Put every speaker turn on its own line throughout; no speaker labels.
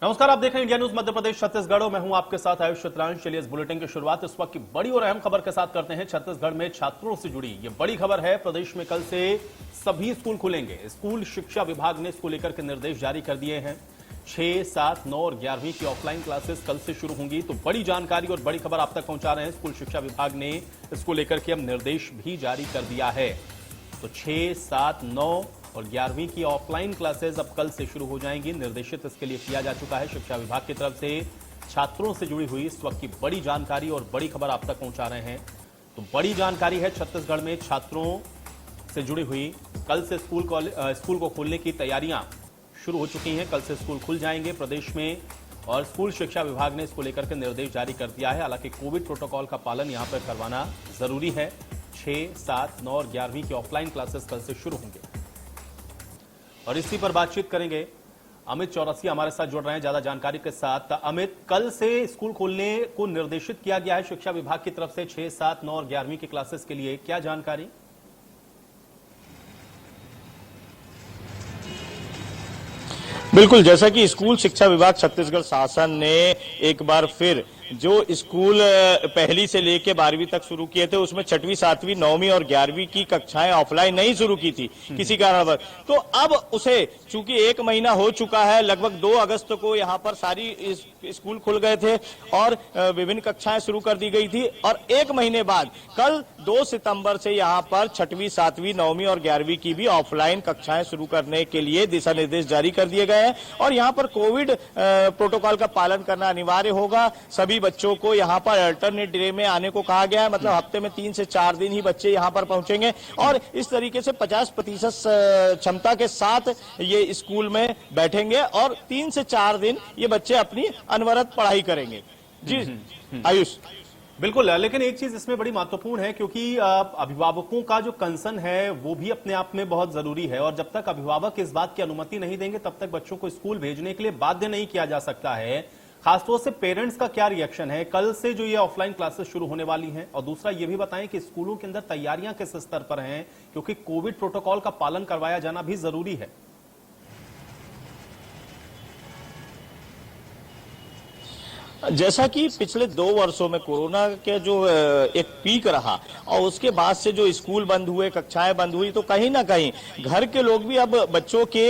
नमस्कार, आप देख रहे हैं इंडिया न्यूज मध्य प्रदेश छत्तीसगढ़ और मैं हूं आपके साथ आयुष चित्रांश। चलिए इस बुलेटिन की शुरुआत इस वक्त की बड़ी और अहम खबर के साथ करते हैं। छत्तीसगढ़ में छात्रों से जुड़ी ये बड़ी खबर है। प्रदेश में कल से सभी स्कूल खुलेंगे। स्कूल शिक्षा विभाग ने इसको लेकर के निर्देश जारी कर दिए हैं। 6, 7, 9 और 11वीं की ऑफलाइन क्लासेस कल से शुरू होंगी। तो बड़ी जानकारी और बड़ी खबर आप तक पहुंचा रहे हैं। स्कूल शिक्षा विभाग ने इसको लेकर के अब निर्देश भी जारी कर दिया है। तो 6, 7, 9 और 11वीं की ऑफलाइन क्लासेस अब कल से शुरू हो जाएंगी। निर्देशित इसके लिए किया जा चुका है शिक्षा विभाग की तरफ से। छात्रों से जुड़ी हुई इस वक्त की बड़ी जानकारी और बड़ी खबर आप तक पहुंचा रहे हैं। तो बड़ी जानकारी है, छत्तीसगढ़ में छात्रों से जुड़ी हुई कल से स्कूल को खोलने की तैयारियां शुरू हो चुकी हैं। कल से स्कूल खुल जाएंगे प्रदेश में और स्कूल शिक्षा विभाग ने इसको लेकर के निर्देश जारी कर दिया है। हालांकि कोविड प्रोटोकॉल का पालन यहां पर करवाना जरूरी है। 6, 7, 9 और 11वीं की ऑफलाइन क्लासेस कल से शुरू होंगे और इसी पर बातचीत करेंगे। अमित चौरसिया हमारे साथ जुड़ रहे हैं ज्यादा जानकारी के साथ। अमित, कल से स्कूल खोलने को निर्देशित किया गया है शिक्षा विभाग की तरफ से 6, 7, 9 और 11वीं की क्लासेस के लिए, क्या जानकारी?
बिल्कुल, जैसा कि स्कूल शिक्षा विभाग छत्तीसगढ़ शासन ने एक बार फिर जो स्कूल पहली से लेकर 12वीं तक शुरू किए थे उसमें 6वीं, 7वीं, 9वीं और 11वीं की कक्षाएं ऑफलाइन नहीं शुरू की थी किसी कारणवश, तो अब उसे चूंकि 1 महीना हो चुका है, लगभग 2 अगस्त को यहाँ पर सारी स्कूल खुल गए थे और विभिन्न कक्षाएं शुरू कर दी गई थी और 1 महीने बाद कल 2 सितंबर से यहाँ पर 6वीं, 7वीं, 9वीं और 11वीं की भी ऑफलाइन कक्षाएं शुरू करने के लिए दिशा निर्देश जारी कर दिए गए हैं और यहाँ पर कोविड प्रोटोकॉल का पालन करना अनिवार्य होगा। सभी बच्चों को यहाँ पर अल्टरनेट डे में आने को कहा गया है, मतलब हफ्ते में 3 से 4 दिन ही बच्चे यहाँ पर पहुंचेंगे और इस तरीके से 50% क्षमता के साथ ये स्कूल में बैठेंगे और 3 से 4 दिन ये बच्चे अपनी अनवरत पढ़ाई करेंगे। जी आयुष,
बिल्कुल, लेकिन एक चीज इसमें बड़ी महत्वपूर्ण है क्योंकि अभिभावकों का जो कंसर्न है वो भी अपने आप में बहुत जरूरी है और जब तक अभिभावक इस बात की अनुमति नहीं देंगे तब तक बच्चों को स्कूल भेजने के लिए बाध्य नहीं किया जा सकता है। खासतौर से पेरेंट्स का क्या रिएक्शन है कल से जो ये ऑफलाइन क्लासेस शुरू होने वाली हैं? और दूसरा ये भी बताएं कि स्कूलों के अंदर तैयारियां किस स्तर पर हैं, क्योंकि कोविड प्रोटोकॉल का पालन करवाया जाना भी जरूरी है।
जैसा कि पिछले 2 वर्षों में कोरोना के जो एक पीक रहा और उसके बाद से जो स्कूल बंद हुए, कक्षाएं बंद हुई, तो कहीं ना कहीं घर के लोग भी अब बच्चों के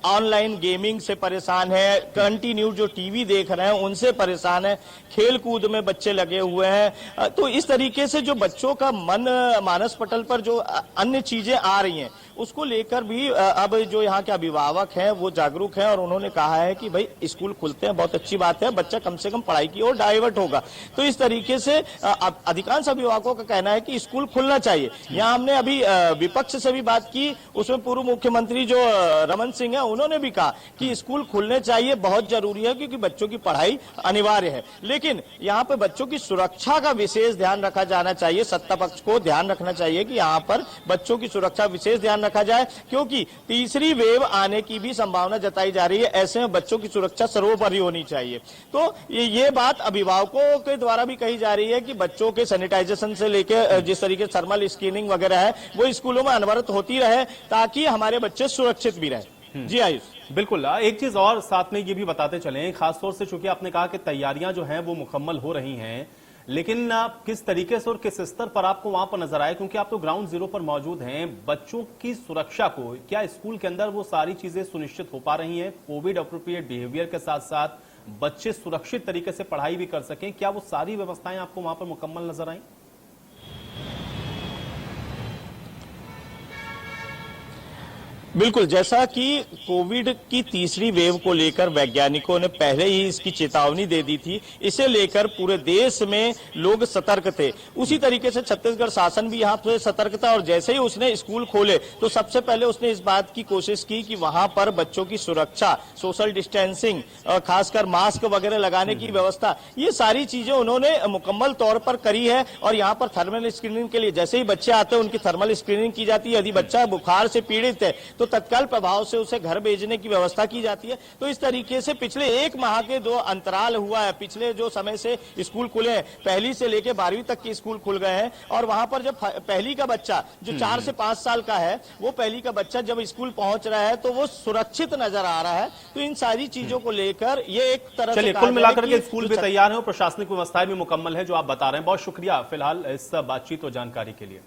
ऑनलाइन गेमिंग से परेशान है, कंटिन्यू जो टीवी देख रहे हैं उनसे परेशान है, खेल कूद में बच्चे लगे हुए हैं। तो इस तरीके से जो बच्चों का मन मानस पटल पर जो अन्य चीजें आ रही हैं उसको लेकर भी अब जो यहाँ के अभिभावक हैं वो जागरूक हैं और उन्होंने कहा है कि भाई स्कूल खुलते हैं, बहुत अच्छी बात है, बच्चा कम से कम पढ़ाई की ओर डाइवर्ट होगा। तो इस तरीके से अधिकांश अभिभावकों का कहना है कि स्कूल खुलना चाहिए। यहाँ हमने अभी विपक्ष से भी बात की, उसमें पूर्व मुख्यमंत्री जो रमन सिंह है उन्होंने भी कहा कि स्कूल खुलने चाहिए, बहुत जरूरी है क्योंकि बच्चों की पढ़ाई अनिवार्य है। लेकिन यहाँ पे बच्चों की सुरक्षा का विशेष ध्यान रखा जाना चाहिए, सत्ता पक्ष को ध्यान रखना चाहिए कि यहाँ पर बच्चों की सुरक्षा विशेष ध्यान रखा जाए क्योंकि तीसरी वेव आने की भी संभावना जताई जा रही है। ऐसे में बच्चों की सुरक्षा सर्वोपरि होनी चाहिए। तो ये बात अभिभावकों के द्वारा भी कही जा रही है कि बच्चों के सैनिटाइजेशन से लेकर जिस तरीके से थर्मल स्क्रीनिंग वगैरह है वो स्कूलों में अनवरत होती रहे ताकि हमारे बच्चे सुरक्षित भी रहे। जी आयुष,
बिल्कुल, एक चीज और साथ में ये भी बताते चलें, खासतौर से चूंकि आपने कहा कि तैयारियां जो हैं वो मुकम्मल हो रही हैं, लेकिन किस तरीके से और किस स्तर पर आपको वहां पर नजर आया, क्योंकि आप तो ग्राउंड जीरो पर मौजूद हैं, बच्चों की सुरक्षा को क्या स्कूल के अंदर वो सारी चीजें सुनिश्चित हो पा रही हैं? कोविड अप्रोप्रिएट बिहेवियर के साथ साथ बच्चे सुरक्षित तरीके से पढ़ाई भी कर सकें, क्या वो सारी व्यवस्थाएं आपको वहां पर मुकम्मल नजर आई?
बिल्कुल, जैसा कि कोविड की तीसरी वेव को लेकर वैज्ञानिकों ने पहले ही इसकी चेतावनी दे दी थी, इसे लेकर पूरे देश में लोग सतर्क थे। उसी तरीके से छत्तीसगढ़ शासन भी यहाँ पे सतर्क था और जैसे ही उसने स्कूल खोले तो सबसे पहले उसने इस बात की कोशिश की कि वहां पर बच्चों की सुरक्षा, सोशल डिस्टेंसिंग, खासकर मास्क वगैरह लगाने की व्यवस्था, ये सारी चीजें उन्होंने मुकम्मल तौर पर करी है और यहाँ पर थर्मल स्क्रीनिंग के लिए जैसे ही बच्चे आते हैं उनकी थर्मल स्क्रीनिंग की जाती है। यदि बच्चा बुखार से पीड़ित है तो तो तत्काल प्रभाव से उसे घर भेजने की व्यवस्था की जाती है। तो इस तरीके से पिछले 1 माह के जो अंतराल हुआ है, पिछले जो समय से स्कूल खुले हैं, पहली से लेकर 12वीं तक के स्कूल खुल गए हैं, और वहां पर जब पहली का बच्चा जो 4 से 5 साल का है, वो पहली का बच्चा जब स्कूल पहुंच रहा है तो वो सुरक्षित नजर आ रहा है। तो इन सारी चीजों को लेकर ये एक तरह से
चलिए, कुल मिलाकर के स्कूल भी तैयार है और प्रशासनिक व्यवस्थाएं भी मुकम्मल है जो आप बता रहे हैं। बहुत शुक्रिया फिलहाल इस बातचीत और जानकारी के लिए।